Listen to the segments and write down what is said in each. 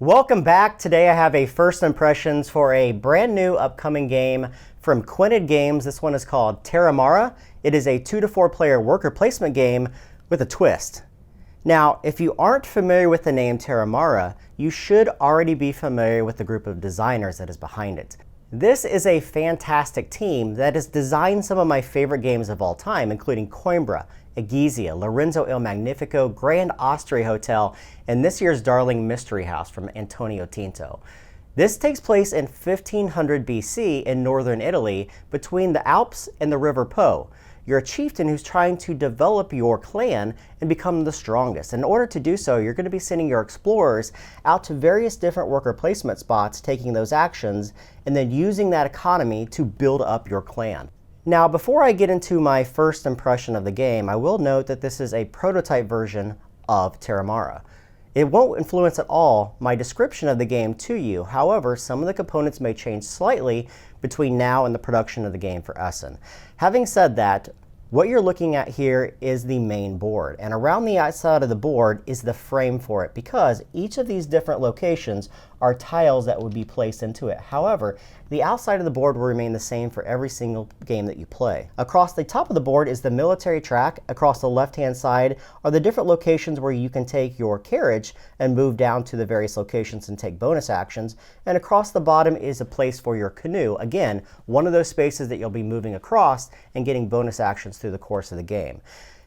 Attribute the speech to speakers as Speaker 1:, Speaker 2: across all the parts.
Speaker 1: Welcome back. Today I have a first impressions for a brand new upcoming game from Quined Games. This one is called Terramara. It is a 2 to 4 player worker placement game with a twist. Now, if you aren't familiar with the name Terramara, you should already be familiar with the group of designers that is behind it. This is a fantastic team that has designed some of my favorite games of all time, including Coimbra, Egizia, Lorenzo, Magnifico, Grand Austria Hotel, and this year's darling Mystery House from Antonio Tinto. This takes place in 1500 BC in northern Italy between the Alps and the River Po. You're a chieftain who's trying to develop your clan and become the strongest. In order to do so, you're going to be sending your explorers out to various different worker placement spots, taking those actions, and then using that economy to build up your clan. Now, before I get into my first impression of the game, I will note that this is a prototype version of Terramara. It won't influence at all my description of the game to you. However, some of the components may change slightly between now and the production of the game for Essen. Having said that, what you're looking at here is the main board, and around the outside of the board is the frame for it, because each of these different locations are tiles that would be placed into it. However, the outside of the board will remain the same for every single game that you play. Across the top of the board is the military track. Across the left-hand side are the different locations where you can take your carriage and move down to the various locations and take bonus actions. And across the bottom is a place for your canoe. Again, one of those spaces that you'll be moving across and getting bonus actions through the course of the game.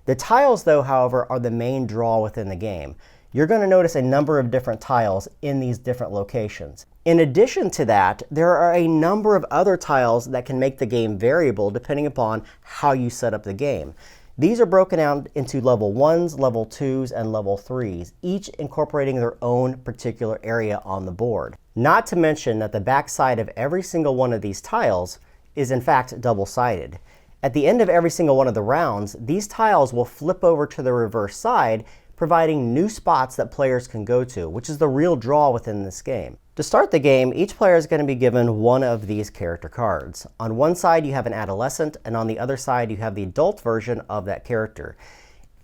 Speaker 1: The tiles, though, however, are the main draw within the game. You're going to notice a number of different tiles in these different locations. In addition to that, there are a number of other tiles that can make the game variable depending upon how you set up the game. These are broken out into level 1s, level 2s, and level 3s, each incorporating their own particular area on the board. Not to mention that the back side of every single one of these tiles is in fact double-sided. At the end of every single one of the rounds, these tiles will flip over to the reverse side, providing new spots that players can go to, which is the real draw within this game. To start the game, each player is going to be given one of these character cards. On one side you have an adolescent, and on the other side you have the adult version of that character.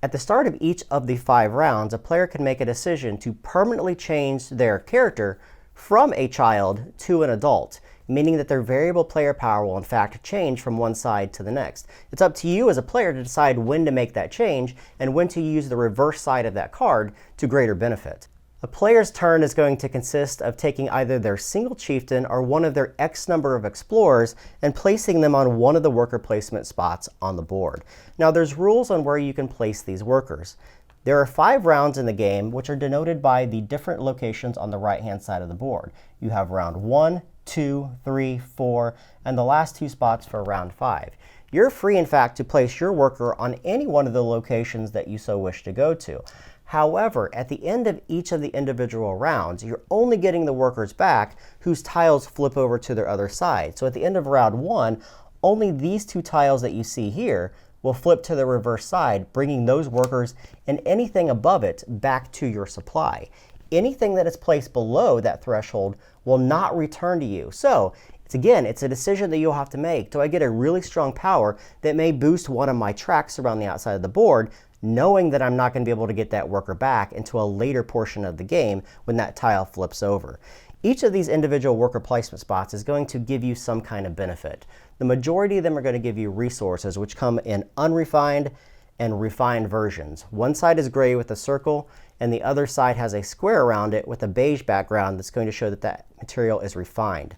Speaker 1: At the start of each of the 5 rounds, a player can make a decision to permanently change their character from a child to an adult, meaning that their variable player power will in fact change from one side to the next. It's up to you as a player to decide when to make that change and when to use the reverse side of that card to greater benefit. A player's turn is going to consist of taking either their single chieftain or one of their X number of explorers and placing them on one of the worker placement spots on the board. Now, there's rules on where you can place these workers. There are 5 rounds in the game, which are denoted by the different locations on the right-hand side of the board. You have round 1, 2, 3, 4, and the last 2 spots for round 5. You're free, in fact, to place your worker on any one of the locations that you so wish to go to. However, at the end of each of the individual rounds, you're only getting the workers back whose tiles flip over to their other side. So at the end of round 1, only these 2 tiles that you see here will flip to the reverse side, bringing those workers and anything above it back to your supply. Anything that is placed below that threshold will not return to you. So it's a decision that you'll have to make. Do I get a really strong power that may boost one of my tracks around the outside of the board, knowing that I'm not going to be able to get that worker back into a later portion of the game when that tile flips over? Each of these individual worker placement spots is going to give you some kind of benefit. The majority of them are going to give you resources, which come in unrefined and refined versions. One side is gray with a circle, and the other side has a square around it with a beige background that's going to show that that material is refined.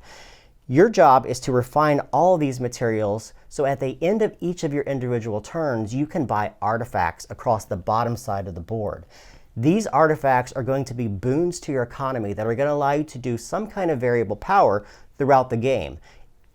Speaker 1: Your job is to refine all of these materials, so at the end of each of your individual turns, you can buy artifacts across the bottom side of the board. These artifacts are going to be boons to your economy that are going to allow you to do some kind of variable power throughout the game,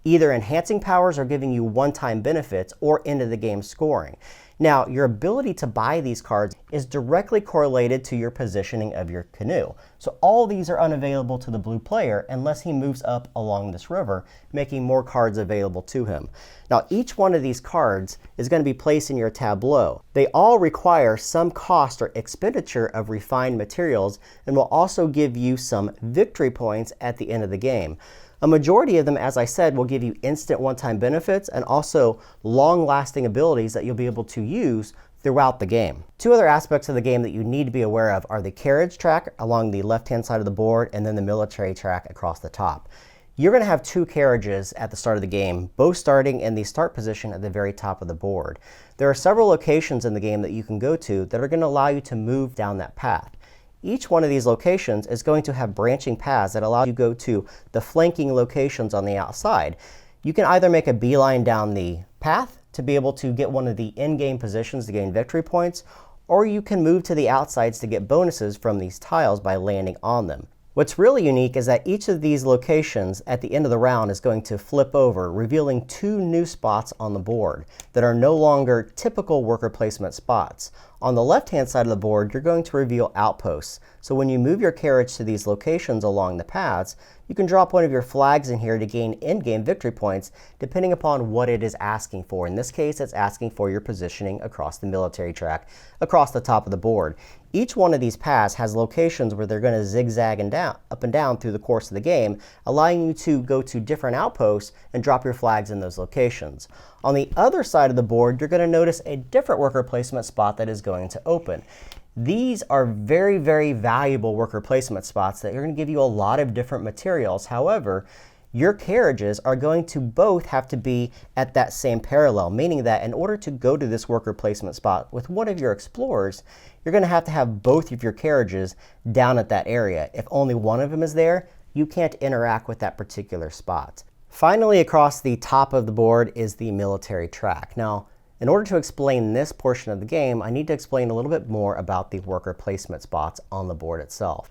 Speaker 1: either enhancing powers or giving you one-time benefits or end of the game scoring. Now, your ability to buy these cards is directly correlated to your positioning of your canoe. So all these are unavailable to the blue player unless he moves up along this river, making more cards available to him. Now, each one of these cards is going to be placed in your tableau. They all require some cost or expenditure of refined materials and will also give you some victory points at the end of the game. A majority of them, as I said, will give you instant one-time benefits and also long-lasting abilities that you'll be able to use throughout the game. Two other aspects of the game that you need to be aware of are the carriage track along the left-hand side of the board and then the military track across the top. You're going to have two carriages at the start of the game, both starting in the start position at the very top of the board. There are several locations in the game that you can go to that are going to allow you to move down that path. Each one of these locations is going to have branching paths that allow you to go to the flanking locations on the outside. You can either make a beeline down the path to be able to get one of the in-game positions to gain victory points, or you can move to the outsides to get bonuses from these tiles by landing on them. What's really unique is that each of these locations at the end of the round is going to flip over, revealing two new spots on the board that are no longer typical worker placement spots. On the left-hand side of the board, you're going to reveal outposts. So when you move your carriage to these locations along the paths, you can drop one of your flags in here to gain in-game victory points depending upon what it is asking for. In this case, it's asking for your positioning across the military track, across the top of the board. Each one of these paths has locations where they're going to zigzag and up and down through the course of the game, allowing you to go to different outposts and drop your flags in those locations. On the other side of the board, you're going to notice a different worker placement spot that is going to open. These are very, very valuable worker placement spots that are going to give you a lot of different materials. However, your carriages are going to both have to be at that same parallel, meaning that in order to go to this worker placement spot with one of your explorers, you're going to have both of your carriages down at that area. If only one of them is there, you can't interact with that particular spot. Finally, across the top of the board is the military track. Now, in order to explain this portion of the game, I need to explain a little bit more about the worker placement spots on the board itself.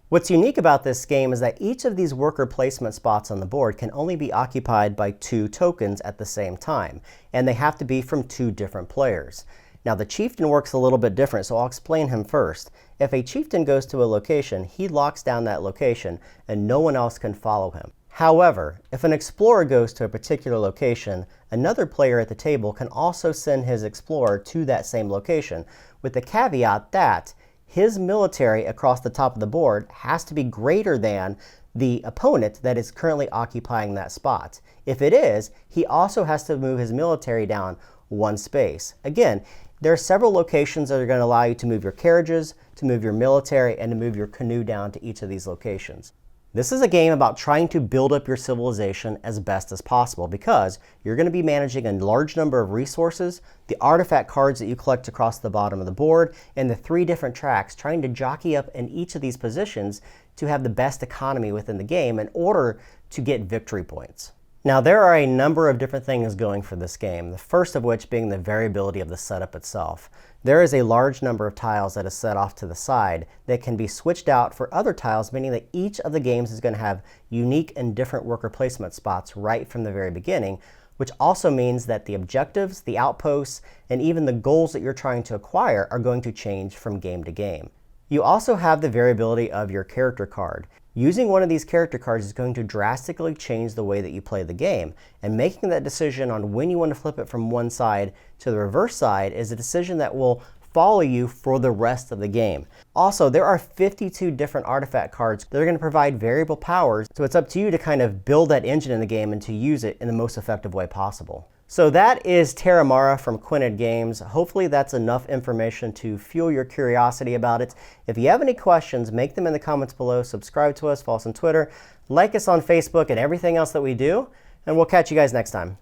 Speaker 1: What's unique about this game is that each of these worker placement spots on the board can only be occupied by two tokens at the same time, and they have to be from two different players. Now, the Chieftain works a little bit different, so I'll explain him first. If a Chieftain goes to a location, he locks down that location, and no one else can follow him. However, if an explorer goes to a particular location, another player at the table can also send his explorer to that same location, with the caveat that his military across the top of the board has to be greater than the opponent that is currently occupying that spot. If it is, he also has to move his military down one space. Again, there are several locations that are going to allow you to move your carriages, to move your military, and to move your canoe down to each of these locations. This is a game about trying to build up your civilization as best as possible because you're going to be managing a large number of resources, the artifact cards that you collect across the bottom of the board, and the three different tracks, trying to jockey up in each of these positions to have the best economy within the game in order to get victory points. Now, there are a number of different things going for this game, the first of which being the variability of the setup itself. There is a large number of tiles that is set off to the side that can be switched out for other tiles, meaning that each of the games is going to have unique and different worker placement spots right from the very beginning, which also means that the objectives, the outposts, and even the goals that you're trying to acquire are going to change from game to game. You also have the variability of your character card. Using one of these character cards is going to drastically change the way that you play the game, and making that decision on when you want to flip it from one side to the reverse side is a decision that will follow you for the rest of the game. Also, there are 52 different artifact cards that are going to provide variable powers, so it's up to you to kind of build that engine in the game and to use it in the most effective way possible. So that is Terramara from Quined Games. Hopefully that's enough information to fuel your curiosity about it. If you have any questions, make them in the comments below. Subscribe to us, follow us on Twitter, like us on Facebook, and everything else that we do. And we'll catch you guys next time.